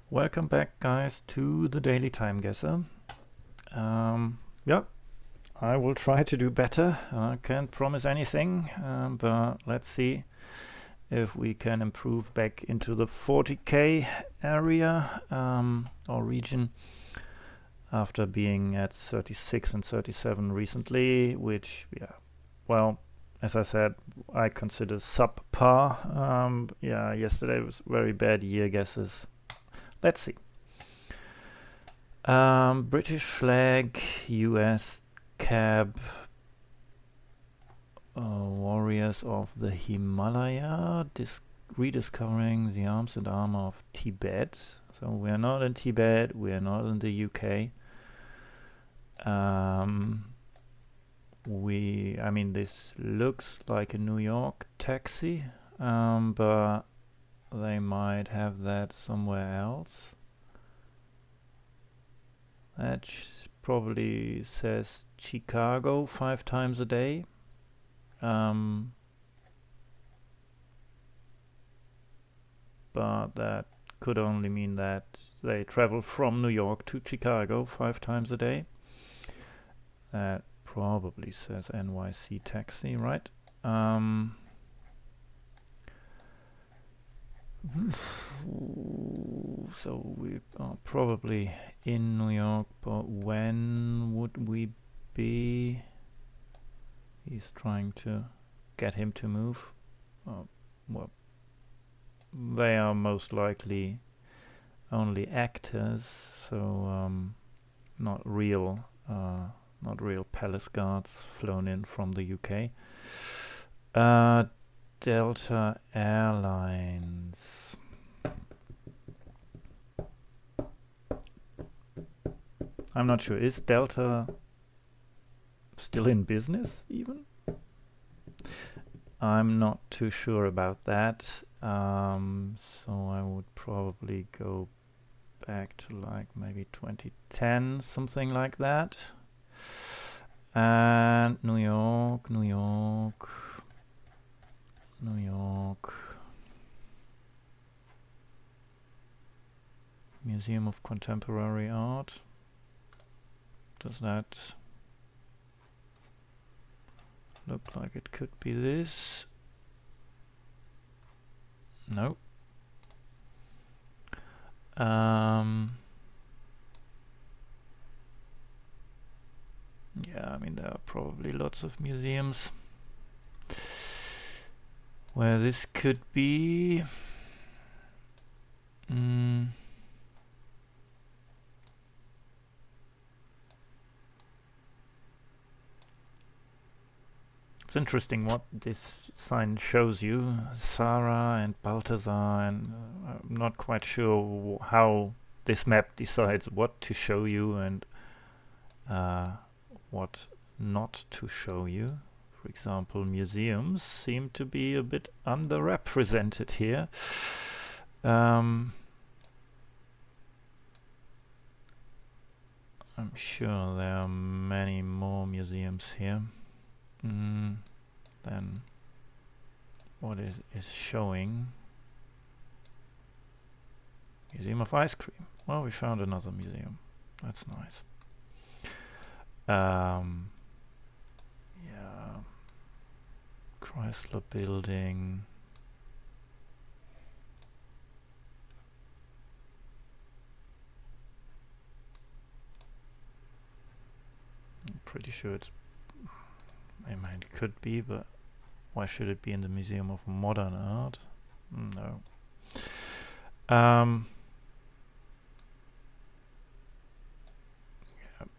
Welcome back, guys, to the Daily Timeguessr. Yeah, I will try to do better. I can't promise anything, but let's see if we can improve back into the 40k area or region after being at 36 and 37 recently, which, yeah, well, as I said, I consider subpar. Yeah, yesterday was very bad year guesses. Let's see. British flag, US cab, warriors of the Himalaya, rediscovering the arms and armor of Tibet. So we are not in Tibet, we are not in the UK. I mean, this looks like a New York taxi, but they might have that somewhere else. That probably says Chicago 5 times a day. But that could only mean that they travel from New York to Chicago 5 times a day. That probably says NYC taxi, right? So we are probably in New York, but when would we be? He's trying to get him to move. Well, they are most likely only actors, so not real palace guards flown in from the UK. Delta Airlines. I'm not sure. Is Delta still in business even? I'm not too sure about that. So I would probably go back to like maybe 2010, something like that. And New York. Museum of Contemporary Art. Does that look like it could be this? No. Yeah, I mean, there are probably lots of museums where this could be. It's interesting what this sign shows you. Sarah and Balthazar, and I'm not quite sure how this map decides what to show you and what not to show you. For example, museums seem to be a bit underrepresented here. I'm sure there are many more museums here than what is showing. Museum of Ice Cream. Well, we found another museum. That's nice. Yeah. Chrysler Building. I'm pretty sure it's, I mean, it could be, but why should it be in the Museum of Modern Art? No. Yeah,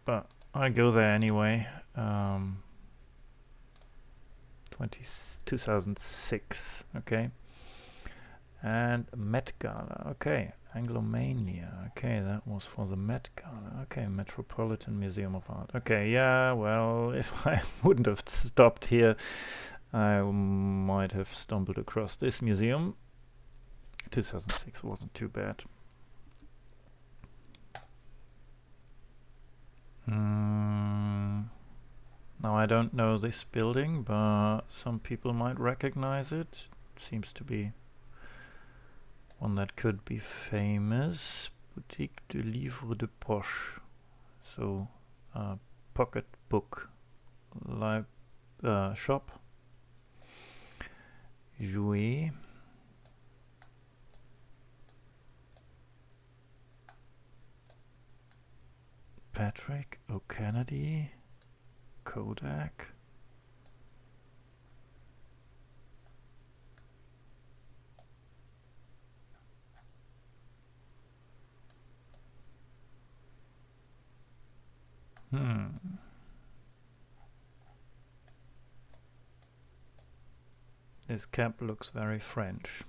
but I go there anyway. 2006, okay. And Met Gala, okay. Anglomania, okay, that was for the Met Gala, okay. Metropolitan Museum of Art, okay. Yeah, well, if I wouldn't have stopped here, I might have stumbled across this museum. 2006 wasn't too bad. Now I don't know this building, but some people might recognize it. Seems to be one that could be famous, Boutique de livres de poche. So, pocket book shop. Jouer. Patrick O'Kennedy. Kodak. This cap looks very French.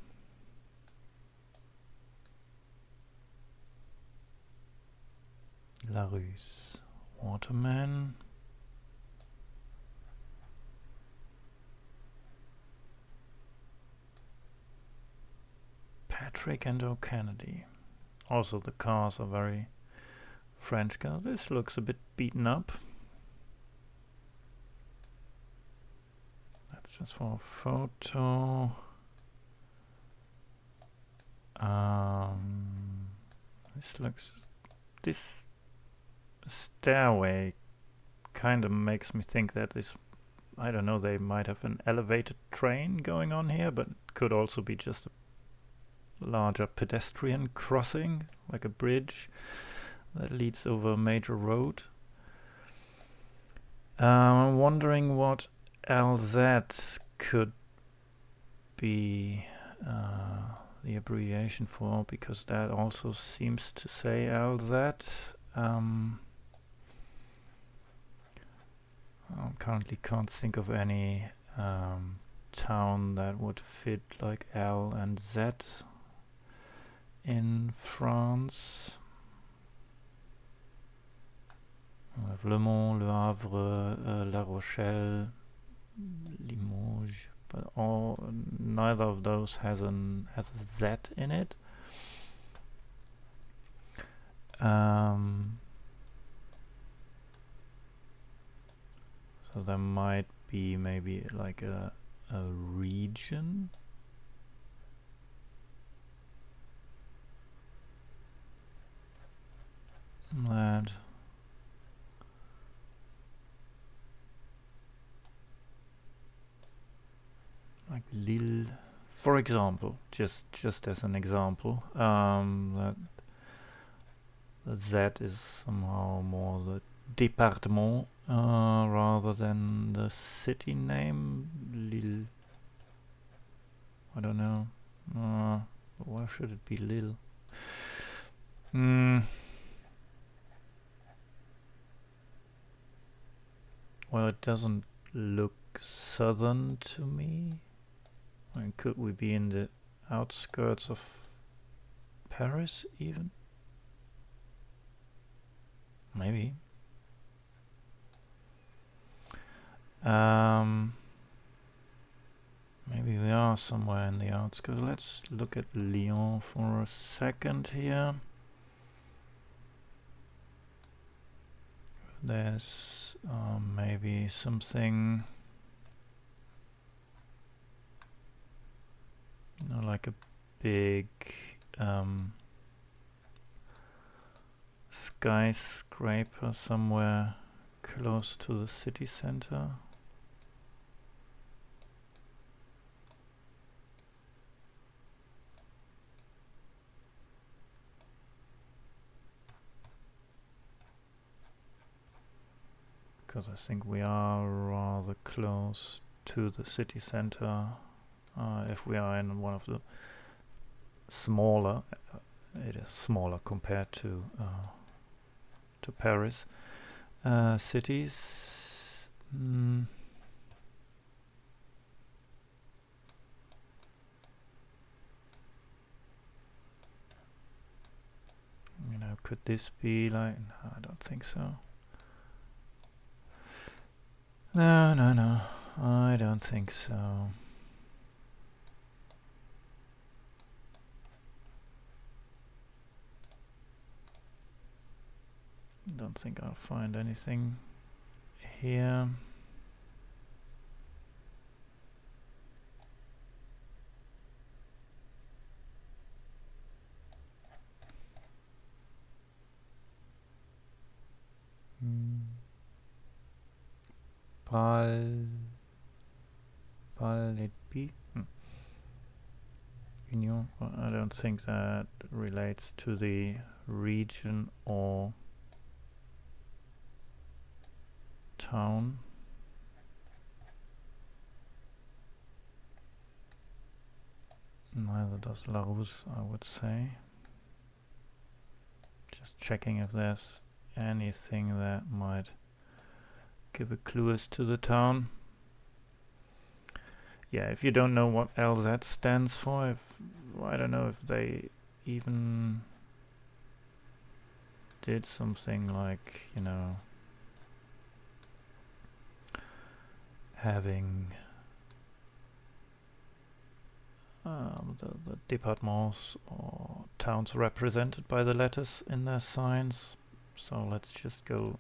La Ruse. Waterman. Patrick and O'Kennedy. Also the cars are very French cars. This looks a bit beaten up. That's just for a photo. This stairway kind of makes me think that this, I don't know, they might have an elevated train going on here, but it could also be just a larger pedestrian crossing, like a bridge that leads over a major road. I'm wondering what LZ could be the abbreviation for, because that also seems to say LZ. I currently can't think of any town that would fit like L and Z in France. We have Le Mans, Le Havre, La Rochelle, Limoges, but neither of those has a Z in it. So there might be maybe like a region. That like Lille, for example, just as an example, that the Z is somehow more the département rather than the city name. Lille. I don't know. Why should it be Lille? Well, it doesn't look southern to me. I mean, could we be in the outskirts of Paris even? Maybe. Maybe we are somewhere in the outskirts. Let's look at Lyon for a second here. There's maybe something, you know, like a big skyscraper somewhere close to the city center. Because I think we are rather close to the city center. If we are in one of the smaller, it is smaller compared to Paris cities. You know, could this be like? No, I don't think so. No, I don't think so. Don't think I'll find anything here. Pal it be? Union? Well, I don't think that relates to the region or town. Neither does Larousse, I would say. Just checking if there's anything that might give a clue as to the town. Yeah, if you don't know what LZ stands for, I don't know if they even did something like, you know, having the départements or towns represented by the letters in their signs. So let's just go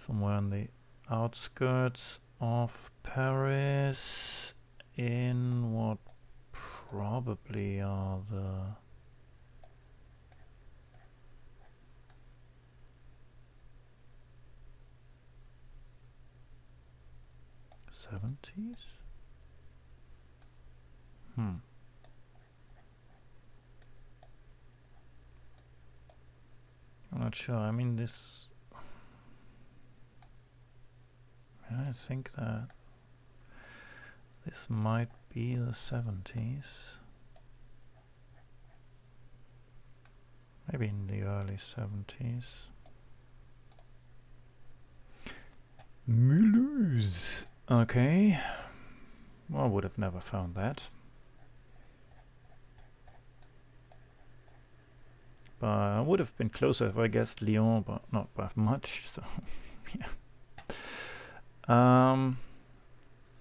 somewhere on the outskirts of Paris in what probably are the '70s? I'm not sure. I mean, this. I think that this might be the '70s. Maybe in the early '70s. Mulhouse. Okay. Well, I would have never found that. But I would have been closer if I guessed Lyon, but not by much, so yeah.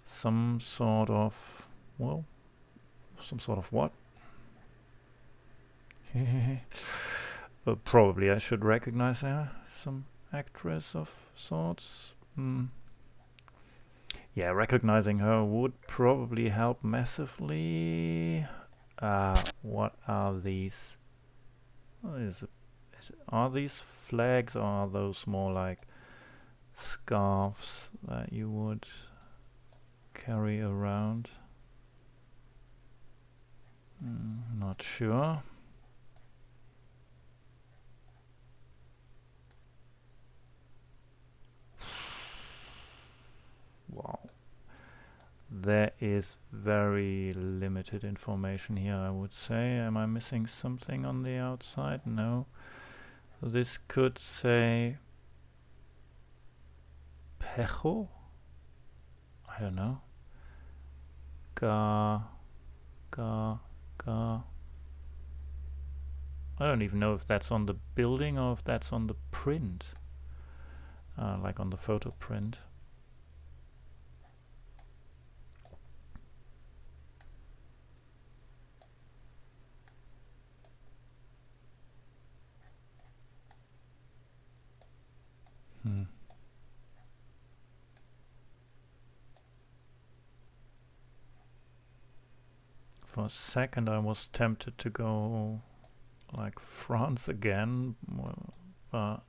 Some sort of, well, some sort of what? Probably I should recognize her, some actress of sorts. Yeah, recognizing her would probably help massively. What are these? Are these flags, or are those more like scarves that you would carry around? Not sure. Wow. There is very limited information here, I would say. Am I missing something on the outside? No. So this could say Pejo? I don't know. Ga. I don't even know if that's on the building or if that's on the print. Like on the photo print. For a second I was tempted to go like France again, but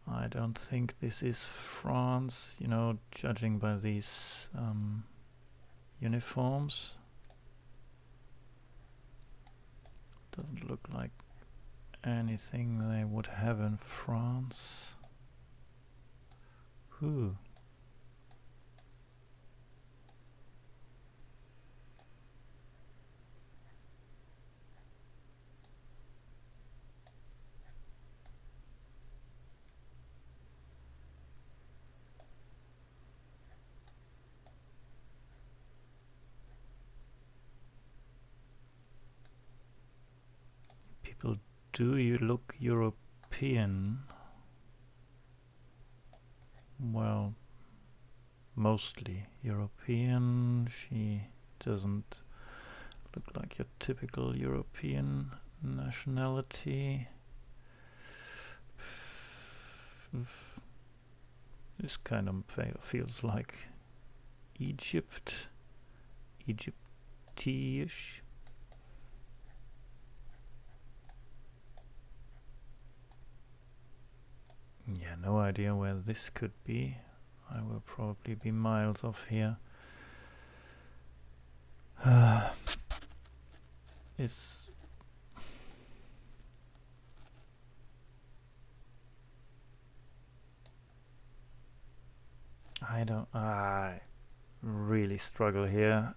I don't think this is France, you know, judging by these uniforms. Doesn't look like anything they would have in France. Who? People, do you look European? Well, mostly European. She doesn't look like your typical European nationality. This kind of feels like Egypt, Egyptish. Yeah, no idea where this could be. I I will probably be miles off here. It's I really struggle here.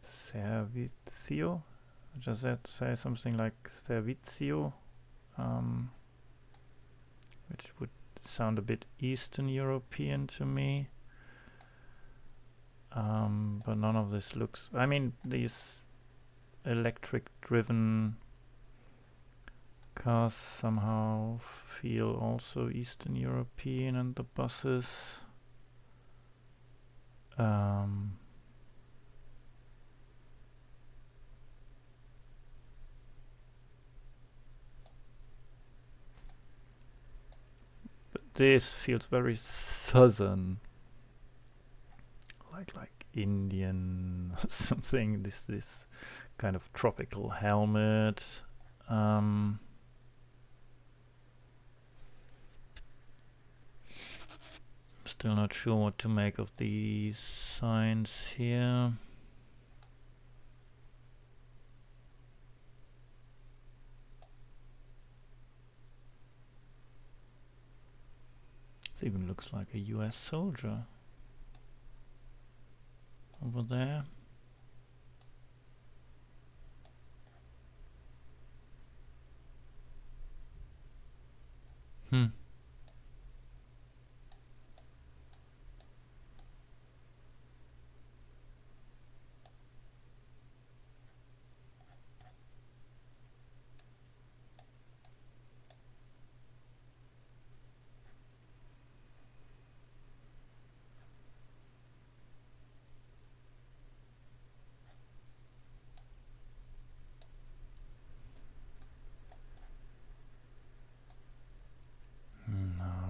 Servizio? Does that say something like servizio? Which would sound a bit Eastern European to me. But none of this looks... I mean, these electric-driven cars somehow feel also Eastern European, and the buses. But this feels very southern, like Indian something. This kind of tropical helmet. Still not sure what to make of these signs here. This even looks like a US soldier over there.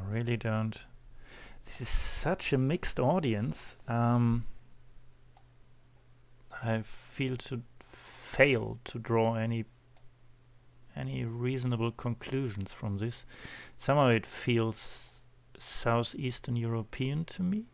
Really don't. This is such a mixed audience. I feel to fail to draw any reasonable conclusions from this. Somehow it feels Southeastern European to me.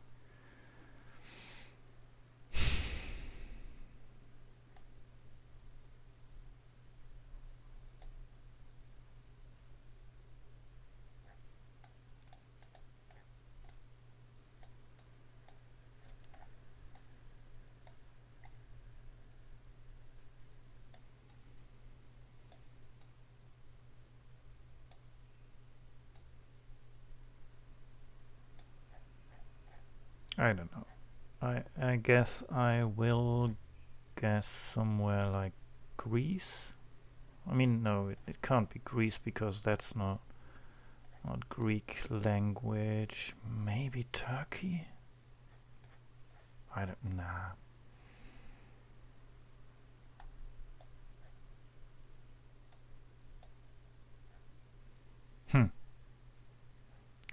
I don't know. I guess I will guess somewhere like Greece. I mean, no, it can't be Greece because that's not Greek language. Maybe Turkey? I don't know.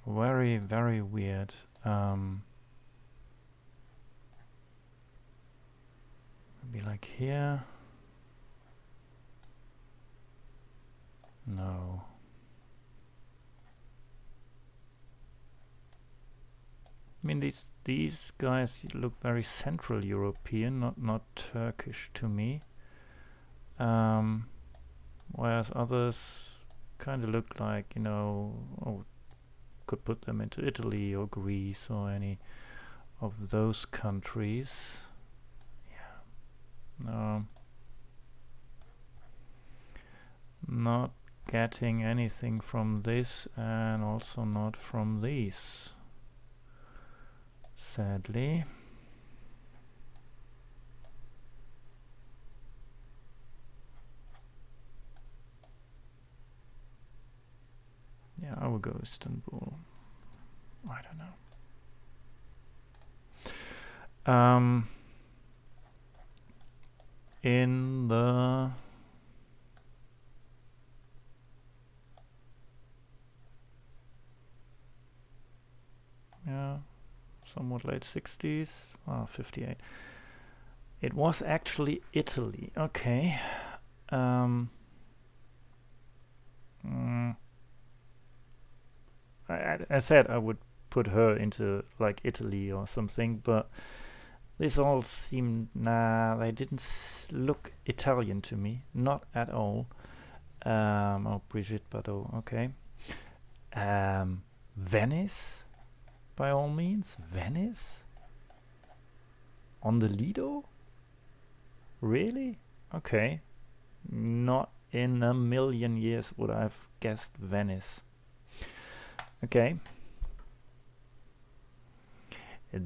Very, very weird. Maybe like here. No. I mean, these guys look very Central European, not Turkish to me. Whereas others kind of look like, you know, could put them into Italy or Greece or any of those countries. Yeah. Not getting anything from this, and also not from these, sadly. Yeah, I will go Istanbul. I don't know. In the somewhat late 60s, 58. It was actually Italy. Okay. I said I would put her into like Italy or something, but this all seemed, they didn't look Italian to me, not at all. Oh, Brigitte Bardot, okay. Venice, by all means, Venice? On the Lido? Really? Okay. Not in a million years would I've guessed Venice. Okay.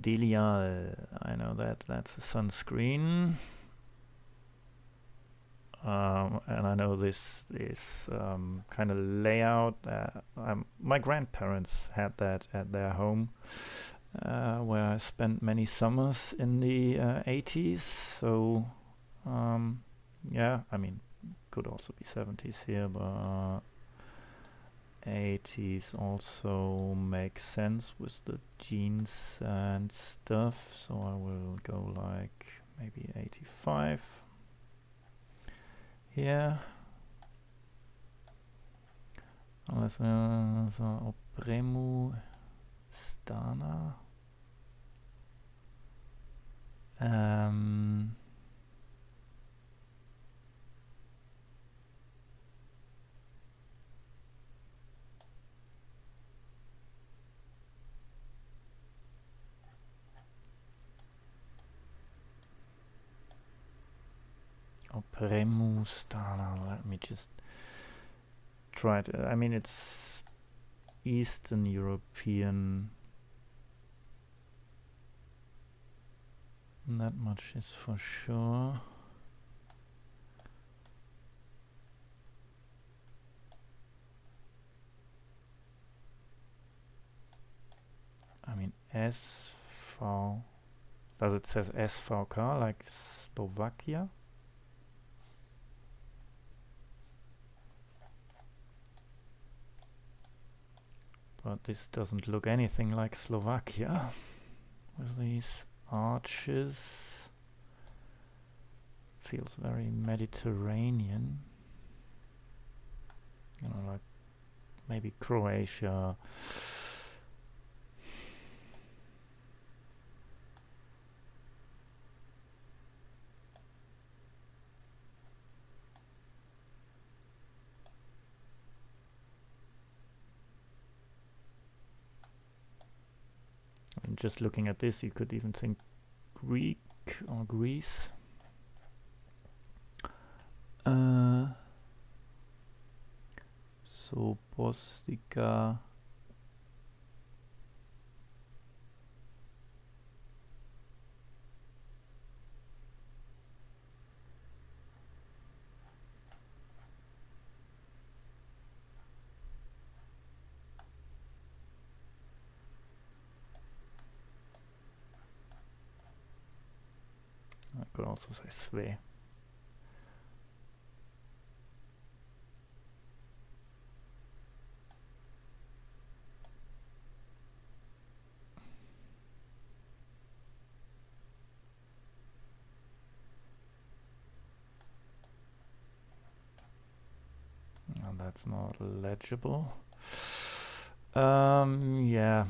Delia, I know that's a sunscreen. And I know this kind of layout. My grandparents had that at their home, where I spent many summers in the 80s. So, yeah, I mean, could also be 70s here, but 80s also makes sense with the jeans and stuff. So I will go like maybe 85. Here. Unless so Opremu Stana. Opremu Stana. Let me just try to. I mean, it's Eastern European. That much is for sure. I mean, SV. Does it says SVK like Slovakia? But this doesn't look anything like Slovakia with these arches. Feels very Mediterranean. You know, like maybe Croatia. I mean, just looking at this, you could even think Greek or Greece. So Bostika. I could also say Sve. And that's not legible. Yeah.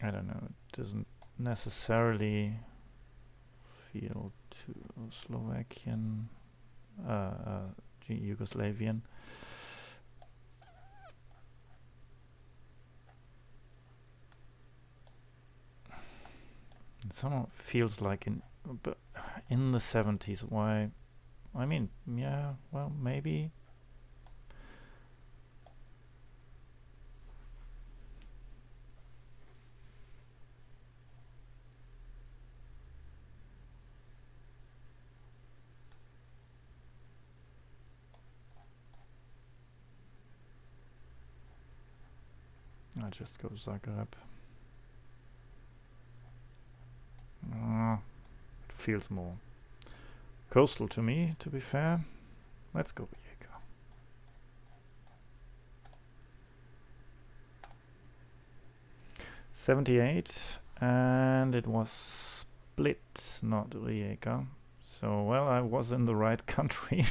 I don't know. It doesn't necessarily feel too Slovakian, Yugoslavian. It somehow feels like in the 70s. Why? I mean, yeah. Well, maybe. I just go Zagreb. It feels more coastal to me, to be fair. Let's go Rijeka. 78, and it was Split, not Rijeka. So, well, I was in the right country,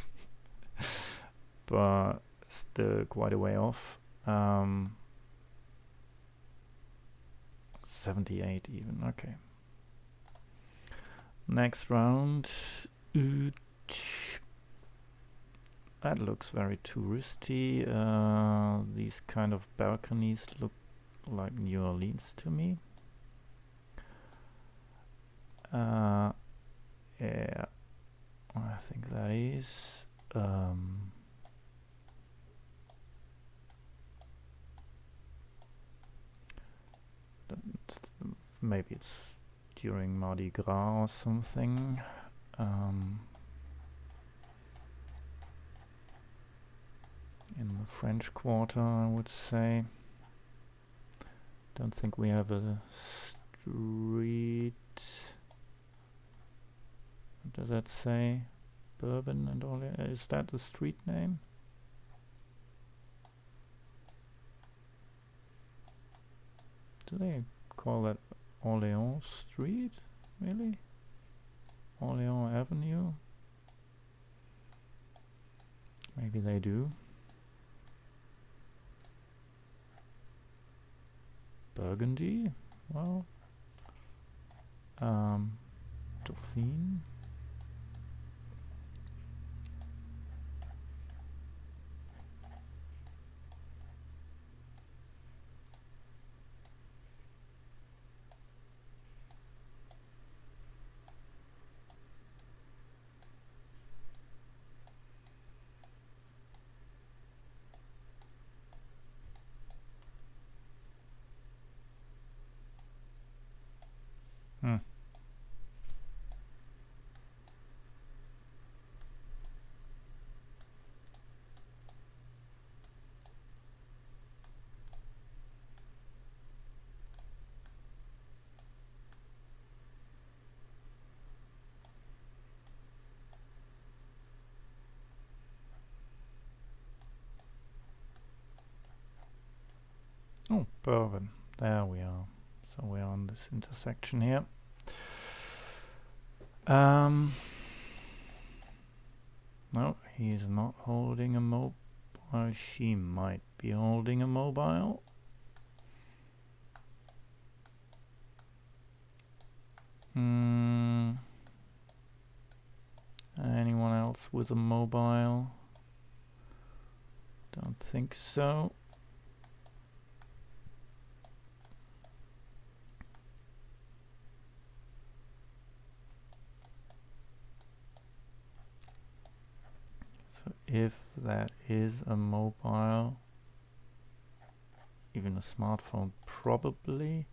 but still quite a way off. 78 even, okay. Next round. That looks very touristy. These kind of balconies look like New Orleans to me. Yeah, I think that is. Maybe it's during Mardi Gras or something. In the French Quarter, I would say. Don't think we have a street. What does that say? Bourbon and all. Is that the street name? Do they call that Orléans Street? Really? Orléans Avenue? Maybe they do. Burgundy? Well, Dauphine? Oh, Bourbon. There we are. So we're on this intersection here. No, he's not holding a mobile. She might be holding a mobile. Anyone else with a mobile? Don't think so. So if that is a mobile, even a smartphone, probably.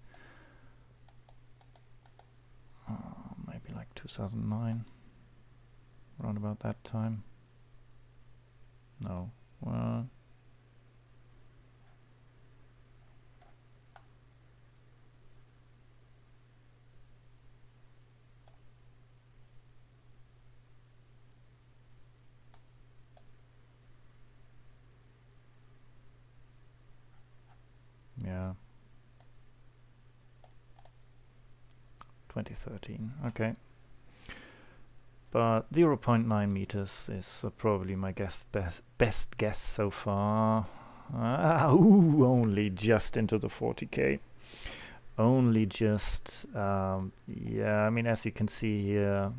Maybe like 2009, around about that time. No. Well, yeah. 2013. Okay. But 0.9 meters is probably my best guess so far. Only just into the 40k. Only just. Yeah, I mean, as you can see here,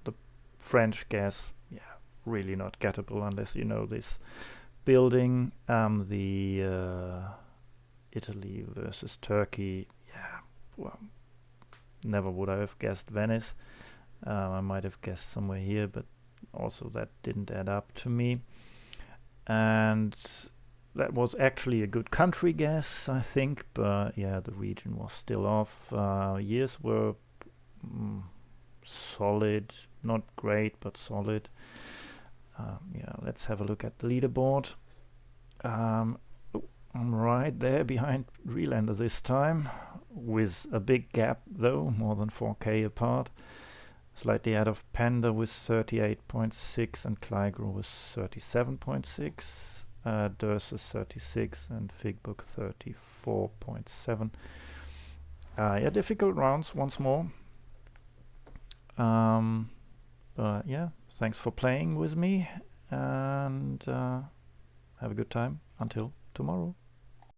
the French guess, yeah, really not gettable unless you know this building. The Italy versus Turkey, yeah, well, never would I have guessed Venice. I might have guessed somewhere here, but also that didn't add up to me. And that was actually a good country guess, I think, but yeah, the region was still off. Years were solid, not great, but solid. Yeah, let's have a look at the leaderboard. I'm right there behind Relander this time, with a big gap though, more than 4k apart. Slightly ahead of Panda with 38.6 and Cligro with 37.6. Dursus 36 and Figbook 34.7. Yeah, difficult rounds once more. But yeah, thanks for playing with me, and have a good time until tomorrow.